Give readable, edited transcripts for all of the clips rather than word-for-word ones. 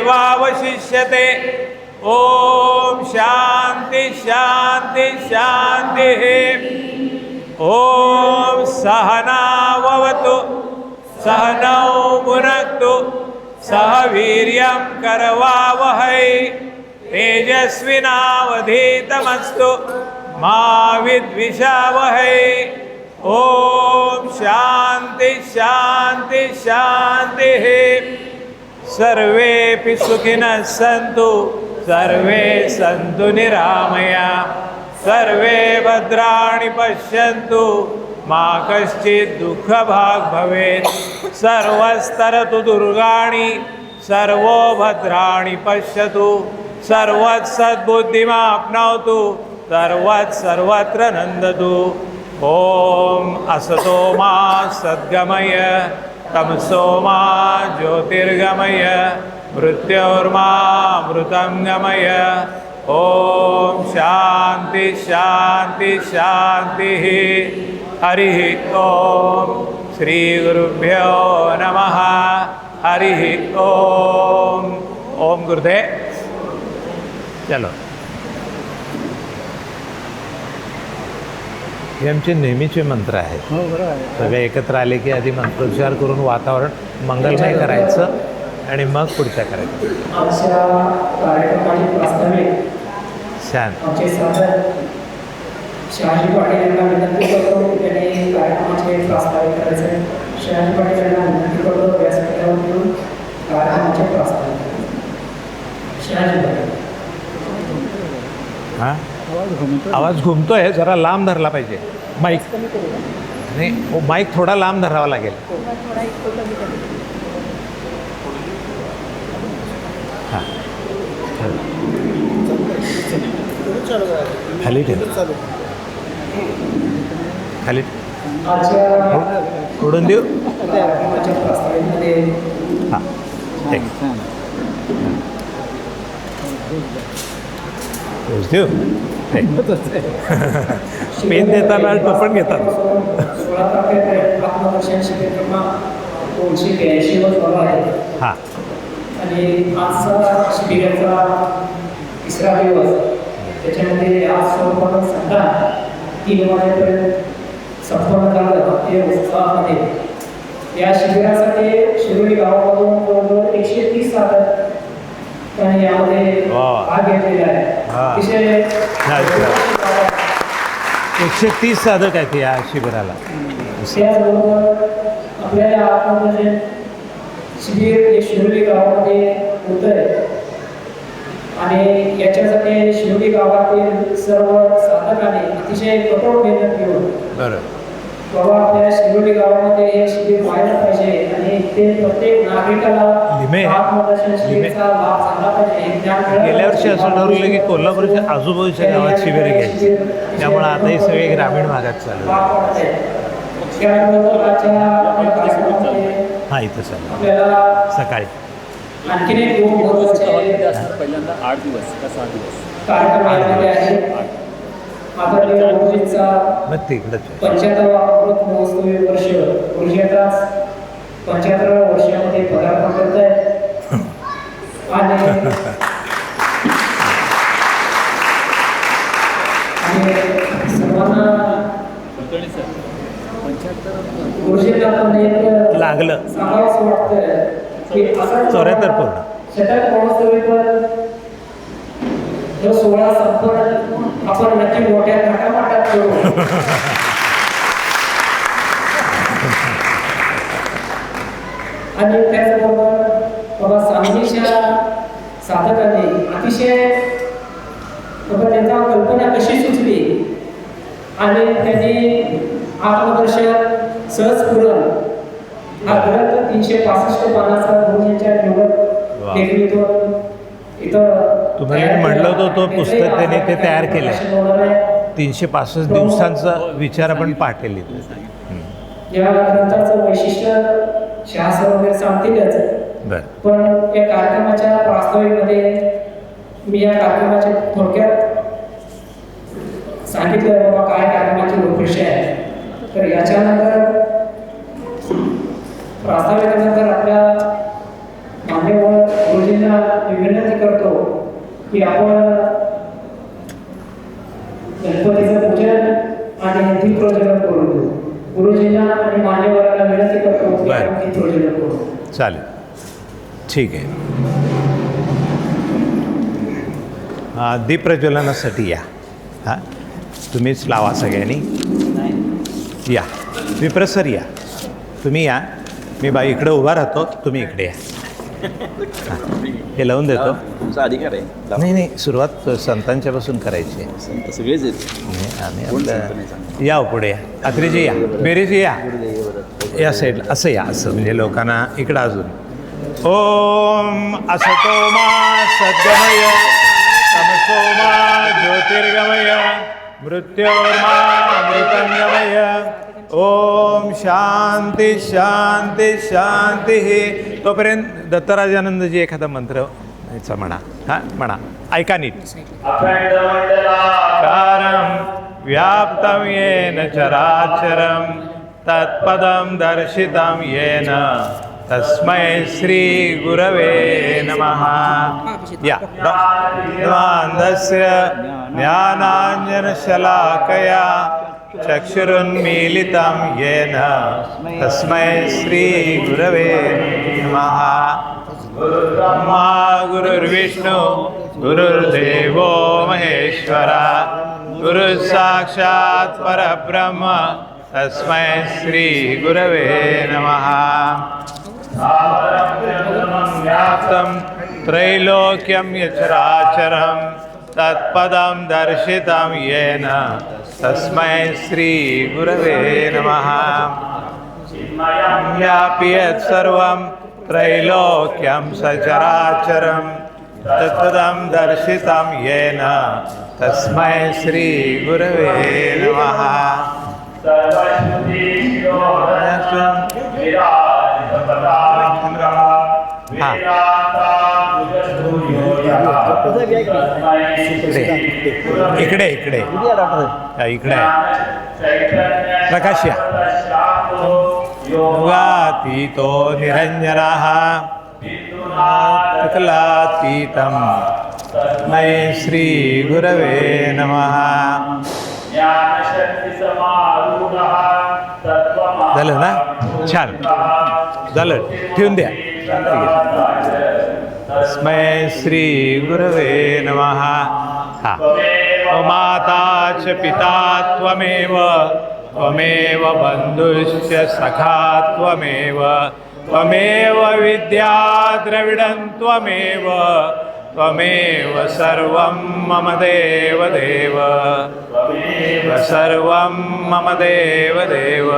वावशिष्यते। ओम शांति शांति शांति। ओम सहनाववतु सहनौ भुनक्तु सह वीर्यं करवावहै तेजस्विनावधीतमस्तु मा विद्विषावहै। ओम शांति शांति शांति। सर्वेपि सुखिनः सन्तु सर्वे सन्तु निरामया सर्वे भद्राणि पश्यन्तु मा कश्चित् दुःखभाग् भवेत्। सर्वस्तरतु दुर्गाणि सर्वो भद्राणि पश्यतु सर्वत्सद्बुद्धिमाप्नोतु सर्वत्र नन्दतु। ओम असतो मा सद्गमय तमसो मा ज्योतिर्गमय मृत्योर्मामृतं गमय। ओम शांति शांति शांति। हरि ओम श्री गुरुभ्यो नमः। हरि ओम। ओम गुरुदेव। चलो, हे आमचे नेहमीचे मंत्र आहेत. सगळे एकत्र आले की आधी मंत्रोच्चार करून वातावरण मंगलमय करायचं आणि मग पुढच्या करायचं. छान. शहाजी पाटील यांना विनंती करतो त्यांनी कार्यक्रमाचे प्रास्ताविक करायचे. शहाजी पाटील यांना विनंती करतो व्यासपीठावर येऊन कार्यक्रमाचे प्रास्ताविक. शहाजी पाटील. हां, आवाज घुमतोय, जरा लांब धरला पाहिजे माईक. नाही, हो, माईक थोडा लांब धरावा लागेल. हां, खाली ठेव, खाली सोडून देऊ. हां, ठीक. देऊ. पेन देताना टोपण घेतात. 16 तारखेपर्यंत आत्मदर्शन शिबिर क्रमांक 282 वर चालू आहे. हां, आणि आजचा शिबिराचा तिसरा दिवस. त्याच्यामध्ये आज संपूर्ण संध्या 3 वाजेपर्यंत संपूर्ण झालं भक्ती उत्सवामध्ये. या शिबिरासाठी शिरोली गावामधून जवळजवळ 130 साधक आणि यामध्ये भाग घेतलेला आहे. अतिशय 130 साधक आहेत या शिबिराला. त्याचबरोबर आपल्याला आत्मदर्शन शिबिर हे शिरोली गावामध्ये होतं आहे आणि याच्यासाठी शिरोली गावातील सर्व साधकांनी अतिशय कठोर मेहनत घेऊन बाबा आपल्या शिरोली गावामध्ये हे शिबिर व्हायला पाहिजे आणि ते प्रत्येक नागरिकाला आत्मदर्शन शिबिराचा लाभ झाला पाहिजे. गेल्या वर्षी असं ठरवलं की कोल्हापूरच्या आजूबाजूच्या गावात शिबिर घ्यायची, त्यामुळे आता हे सगळे ग्रामीण भागात चालू आहे. हां, इथं चालू सकाळी. आणखीन एक 2 महत्त्वाचे पहिल्यांदा 8 दिवस का 6 दिवस कार्यक्रम यामध्ये आहे. आदरणीय गुरुजींचा 75वा अमृत महोत्सवी वर्ष गुरुजी आता 75व्या वर्षामध्ये पदार्पण करत आहेत आणि सर्वांना गुरुजींना पण एक लागलं सांगावंसं वाटतं की असं 74 पूर्ण षटक महोत्सवीवर जो 16 संपन्न आपण नक्की मोठ्या थाटामाटात करू. आणि त्याचबरोबर बाबा सांगलीच्या साधकांनी अतिशय बाबा त्यांना कल्पना कशी सुचली आणि त्यांनी आत्मदर्शन सहज पुरण हा ग्रंथ 365 पानाचा गुरुजींच्या निवड टेकडीतून इथं तुम्हाला म्हटलं होतं तो पुस्तक त्यांनी ते तयार केलं आहे. 365 दिवसांचा विचार आपण पाठवले. या ग्रंथाचं वैशिष्ट्य शास्त्र वगैरे सांगतीलच. पण या कार्यक्रमाच्या प्रास्ताविकमध्ये मी या कार्यक्रमाच्या थोडक्यात सांगितलं बाबा काय कार्यक्रमाची रूपरेषा आहे. तर याच्यानंतर प्रास्ताविकानंतर आपल्या मान्यवर गुरुजींना मी विनंती करतो की आपण गणपतीचं पूजन आणि दीप प्रज्वलन करून घेऊ. गुरुजींना आणि मान्यवरांना विनंती करतो की बरं. आपण दीप प्रज्वलन करू. चालेल, ठीक आहे. दीप प्रज्वलनासाठी या. हां, तुम्हीच लावा सगळ्यांनी. या विप्रसर या, तुम्ही या. मी बाई इकडे उभा राहतो, तुम्ही इकडे या. हां, हे लावून देतो. तुमचा अधिकार आहे. नाही नाही, सुरुवात संतांच्यापासून करायची आहे. संत सगळेच आहेत. आम्ही कोण आपलं संत नाही सांगत? या पुढे या. अत्रेजी या, बेरीजी या, या साईडला असं या, असं म्हणजे लोकांना इकडं अजून. ओम असतो मा सद्गमय तमसो मा ज्योतिर्गमय मृत्योर्मा अमृतंगमय. ओम शांती शांती शांती. तोपर्यंत दत्तराजानंदजी एखादा मंत्र याचा म्हणा. हां म्हणा, ऐका नीट. कारं व्याप्तं येन चराचरं तत्पदं दर्शितं येन तस्मै श्री गुरवे नमः. या द्वान्दस्य ज्ञानाञ्जनशलाकया चक्षुरुन्मीलितं येन तस्मै श्री गुरवे नमः. ब्रह्मा गुरुर्विष्णु गुरुर्देवो महेश्वरा गुरुसाक्षात् परब्रह्म तस्मै श्री गुरवे नमः. व्याप्तं त्रैलोक्यं यचराचरं तत्पदं दर्शितं येन तस्मै श्री गुरवे नमः. व्यापि यत्सर्वं त्रैलोक्यं सचराचरं तत्पदं दर्शितं येन तस्मै श्री गुरवे नमः. इकडे इकडे इकडे प्रकाश या. योगातीतो निरंजनः सकलातीतं तस्मै श्री गुरवे नमः. झालं ना? छान झालं, ठेवून द्या. तस्मै श्री गुरवे नमः. हा, माता च पिता त्वमेव त्वमेव बन्धुश्च सखा त्वमेव त्वमेव विद्या द्रविडं त्वमेव त्वमेव सर्वं मम देव देव त्वमेव सर्वं मम देव देव.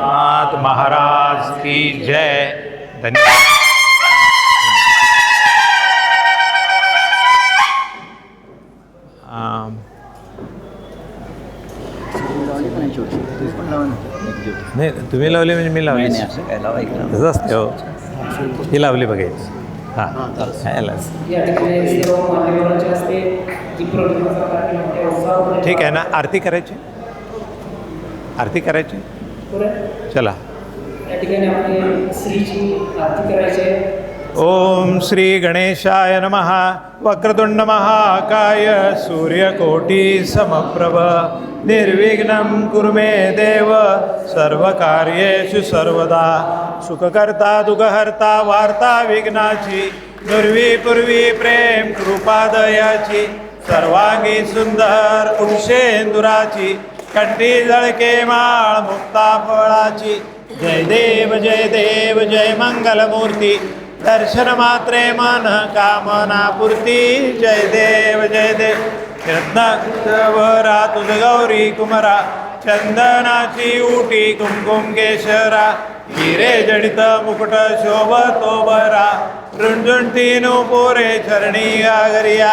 नाथ महाराज की जय. धन्यवाद. नाही, तुम्ही लावली म्हणजे मी लावली. तसं असते हो. ही लावली बघायची. हां याला या ठिकाणी सर्व मान्यवरांच्या हस्ते दीप प्रज्वलनाचा कार्यक्रम मोठ्या उत्साहात ठीक आहे ना. आरती करायची, आरती करायची. पुढे चला. या ठिकाणी आपली श्रीची आरती करायची आहे. ओम श्री गणेशाय नमः. वक्रतुंड महाकाय सूर्यकोटी समप्रभ निर्विघ्नं कुरु मे देव सर्वकार्येषु सर्वदा. सुखकर्ता दुःखहर्ता वार्ता विघ्नाची नुर्वी पूर्वी प्रेम कृपादयाची सर्वांगी सुंदर उषेंदुराची कंठी जळके माळ मुक्ता फळाची. जय देव जय देव जय मंगलमूर्ती दर्शन मात्रे मन कामना पूर्ती. जय देव जय देव. रत्नाभरा तुझ गौरी कुमरा चंदनाची उटी कुमकुम केशरा हिरे जडित मुकुट शोभतो बरा रुंजुंटी पोरे चरणी गागरिया.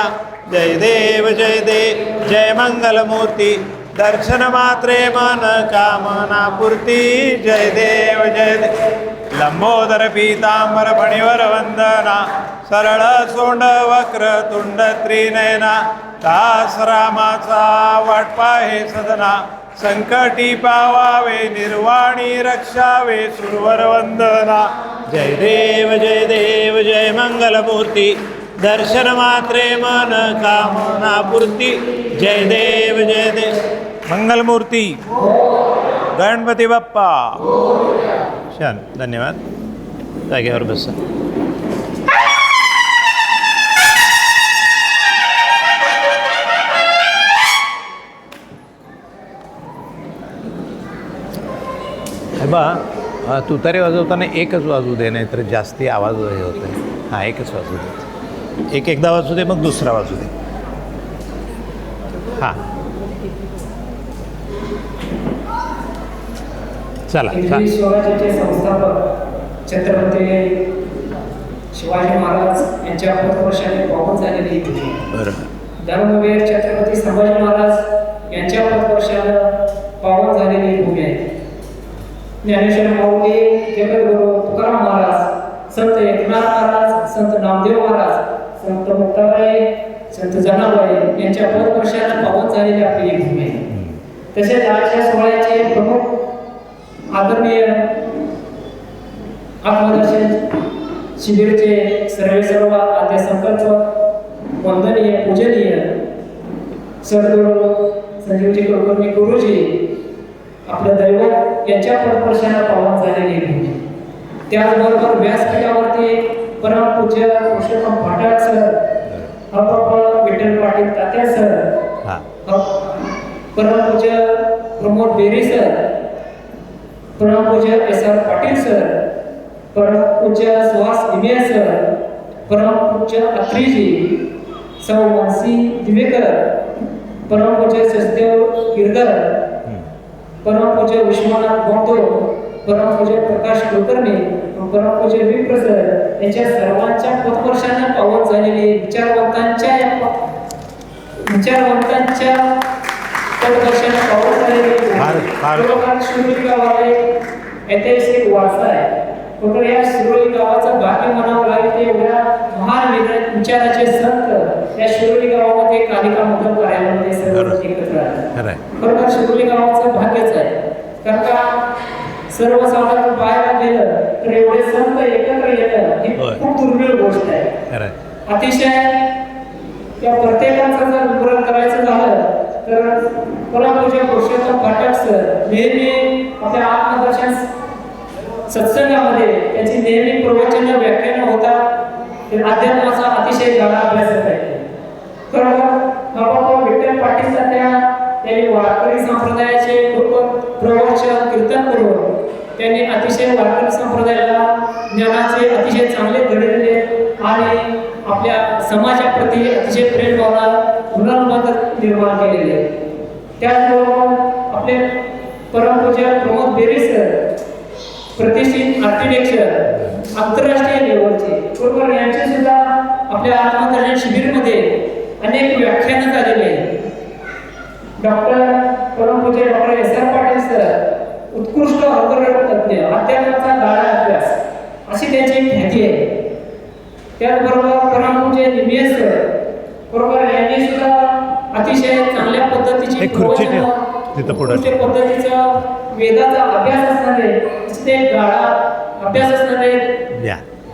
जय देव जय देव जय मंगलमूर्ती दर्शन मात्रे मन कामना पूर्ती. जय देव जय देव. लंबोदर पीतांबर फणीवर वंदना सरळ सोंड वक्र तुंड त्रिनयना दास रामाचा वाटपा हे सदना संकटी पावावे निर्वाणी रक्षावे सुरवर वंदना जय देव जय मंगलमूर्ती दर्शन मात्रे मन कामना पूर्ती जय देव मंगलमूर्ती गणपती बाप्पा छान धन्यवाद जागेवर बसा बा तुतारी वाजवताना एकच वाजू दे नाही तर जास्ती आवाज हे होत आहे हां एकच वाजू दे एकदा वाजू दे मग दुसरा वाजू दे हां चला हिंदवी स्वराज्याचे संस्थापक छत्रपती शिवाजी महाराज यांच्या पदवर्षाने पावन झालेली बरोबर धर्मवीर छत्रपती संभाजी महाराज यांच्या पदवर्षानं पावन झालेली भूमी आहे ज्ञानेश्वर माऊली जगद्गुरू तुकाराम महाराज संत एकनाथ महाराज संत नामदेव महाराज संत मुक्ताबाई संत जनाबाई यांच्या पदवर्षानं पावन झालेली आपली भूमी आहे तसेच आजच्या सोहळ्याचे प्रमुख आदरणीय आत्मदर्शन शिबिरचे सर्व आद्य संकल्प वंदनीय पूजनीय सद्गुरू संजीवजी कुलकर्णी गुरुजी आपलं दैवत यांच्या पदस्पर्शाने पावन झालेली भूमी त्याचबरोबर व्यासपीठावरती परमपूज्य पुरुषोत्तम पाटक सर हप्पा विठ्ठल पाटील तात्या सर परमपूज्य प्रमोद बेरी सर परमपूज्य एस आर पाटील सर परमपूज्य सुहास निमे सर परमपूज्य अत्रीजी सौ मानसी दिवेकर परमपूज्य सचदेव गिरधर परमपूज्य विश्वनाथ बोंतो परमपूज्य प्रकाश कुलकर्णी परमपूज्य विप्र सर यांच्या सर्वांच्या पदवर्षाने पावन झालेली विचारवंतांच्या पदवर्षाने पावन झालेली शिरोली गावाला ऐतिहासिक वारसा आहे पण या शिरोली गावाचं भाग्य म्हणावं लागेल ते एवढ्या महान विचाराचे संत या शिरोली गावामध्ये कालिका मुद्दम कार्यालयामध्ये सर्व एकत्र आले खरोखर शिरोली गावाचं भाग्यच आहे कारण का सर्वसाधारण पाहायला गेलं तर एवढे संत एकत्र येणं ही खूप दुर्मिळ गोष्ट आहे अतिशय या प्रत्येकाचं जर विवरण करायचं झालं तर परमपूज्य पुरुषोत्तम पाठक सर नेहमी आपल्या आत्मदर्शन सत्संगामध्ये त्याची नेहमी प्रवचन व्याख्यान होतात अध्यात्माचा अतिशय गाढा अभ्यास आहे खरोखर बाबा विठ्ठल पाटील त्यांनी वारकरी संप्रदायाचे प्रवचन कीर्तन करून त्यांनी अतिशय वारकरी संप्रदायाला ज्ञानाचे अतिशय चांगले घडविले आणि आपल्या समाजाप्रती अतिशय प्रेम भावना पुनर्मत निर्माण केलेले त्याचबरोबर आपले परमपूज्य प्रमोद बेरी सर प्रतिष्ठित आर्किटेक्चर आंतरराष्ट्रीय लेवलचे बरोबर यांचे सुद्धा आपल्या आत्मदर्शन शिबिरमध्ये अनेक व्याख्यान झालेले आहेत परमपूज्य doctor S R Patil sir उत्कृष्ट तज्ञ अध्यात्माचा गाढा अभ्यास अशी त्यांची ख्याती आहे त्याचबरोबर परमपूज्य निमे सर बरोबर यांनी सुद्धा अतिशय चांगल्या पद्धतीची पद्धतीचा वेदाचा अभ्यास असणारे ते गाढा अभ्यास असणारे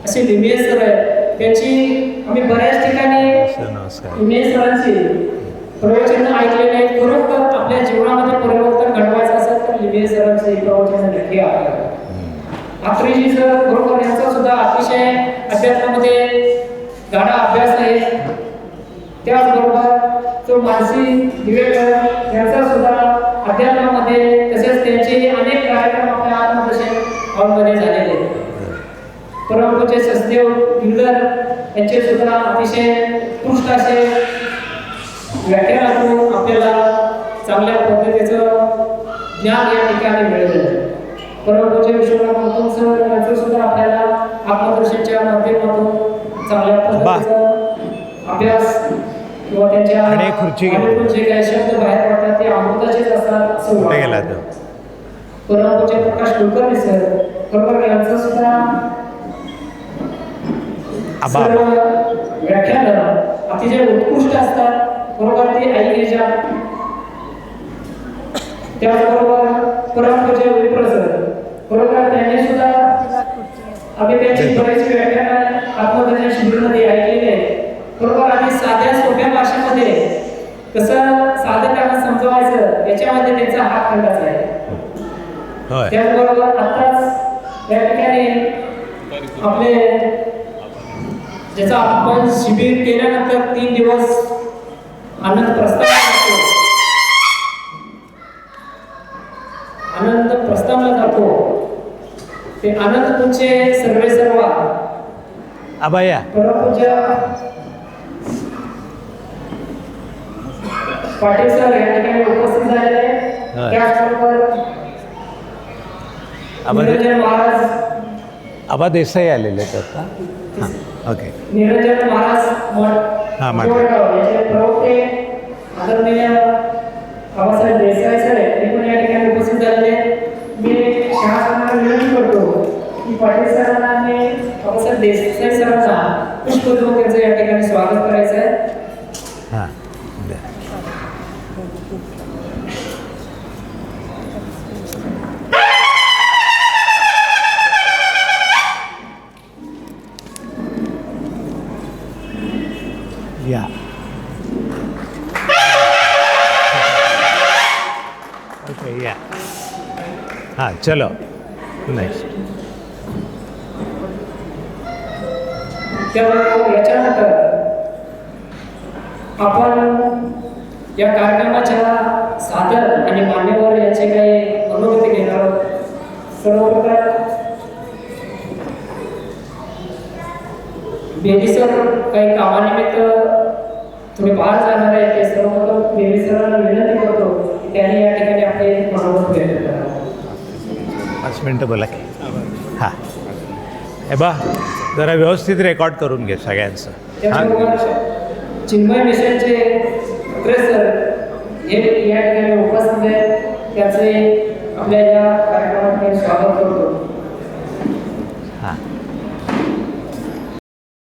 असे लिमे सर आहेत त्यांची आम्ही बऱ्याच ठिकाणी लिमे सरांची प्रवचन ऐकलेले आहेत खरोखर आपल्या जीवनामध्ये परिवर्तन घडवायचं असेल तर लिमे सरांचे प्रवचन नक्की ऐका आत्रीजी सर बरोबर यांचा सुद्धा अतिशय अध्यात्मामध्ये गाढा अभ्यास आहे त्याचबरोबर जो मानसी दिवेकर यांचा सुद्धा अध्यात्मामध्ये तसेच त्यांचे अनेक कार्यक्रम आपल्या आत्मदर्शन हॉलमध्ये झालेले आहेत परमपूज्य सचदेव गिरधर यांचे सुद्धा अतिशय उत्कृष्ट असे व्याख्यानातून आपल्याला चांगल्या पद्धतीचं ज्ञान या ठिकाणी मिळेल परमपूज्य विश्वनाथ मुकुंद सर यांचं सुद्धा आपल्याला आत्मदर्शनच्या माध्यमातून चांगल्या पद्धतीचा अभ्यास किंवा त्यांच्या जे काही शब्द बाहेर पडतात ते अमृताचेच असतात असं परमपूज्य प्रकाश कुलकर्णी सर बरोबर यांचं सुद्धा आबा सर्व व्याख्यान अतिशय उत्कृष्ट असतात बरोबर ते ऐकण्याच्या त्याचबरोबर परमपूज्य विप्रसर बरोबर त्यांनी सुद्धा आम्ही त्यांची बरेच व्याख्यान आत्मदर्शन शिबिरामध्ये ऐकलेले आहेत बरोबर आधी साध्या सोप्या भाषेमध्ये कसं साधकांना समजवायचं याच्यामध्ये त्यांचा हात खंडाचा आहे होय त्याचबरोबर आत्ताच या ठिकाणी आपले ज्याचा आपण शिबिर केल्यानंतर 3 दिवस आनंद प्रस्थानला जातो ते आनंद तुमचे सर्व आबा या परमपूज्य पाटील सर या ठिकाणी उपस्थित झालेले आहेत त्याचबरोबर निरंजन महाराज आबा देसाई आलेले आहेत आता हां ओके निरंजन महाराज हां, मठ मठ. याचे प्रवक्ते आदरणीय बाबासाहेब देसाई सर हे पण या ठिकाणी उपस्थित झालेले आहेत मी शासनाला विनंती करतो की पाटील सरांना आणि बाबासाहेब देसाई सरांना पुष्पद्रव त्यांचं या ठिकाणी स्वागत करायचं आहे हां द्या. या ओके या हां चलो नेक्स्ट त्याबरोबर याच्यानंतर आपण या कार्यक्रमाच्या साधक आणि मान्यवर याचे काही अनुभूती घेणार आहोत सर्वप्रथम बेबी सर काही कामानिमित्त थोडे बाहेर जाणार आहे ते सर्वप्रथम बेबी सरांना विनंती करतो की त्यांनी या ठिकाणी आपले अनुभव व्यक्त करावे 5 मिनटं बोला की हां हे बा जरा व्यवस्थित रेकॉर्ड करून घे सगळ्यांचं हां त्याचबरोबर चिन्मय मिशनचे सर हे या ठिकाणी उपस्थित आहेत त्याचे आपल्या या कार्यक्रमात स्वागत करतो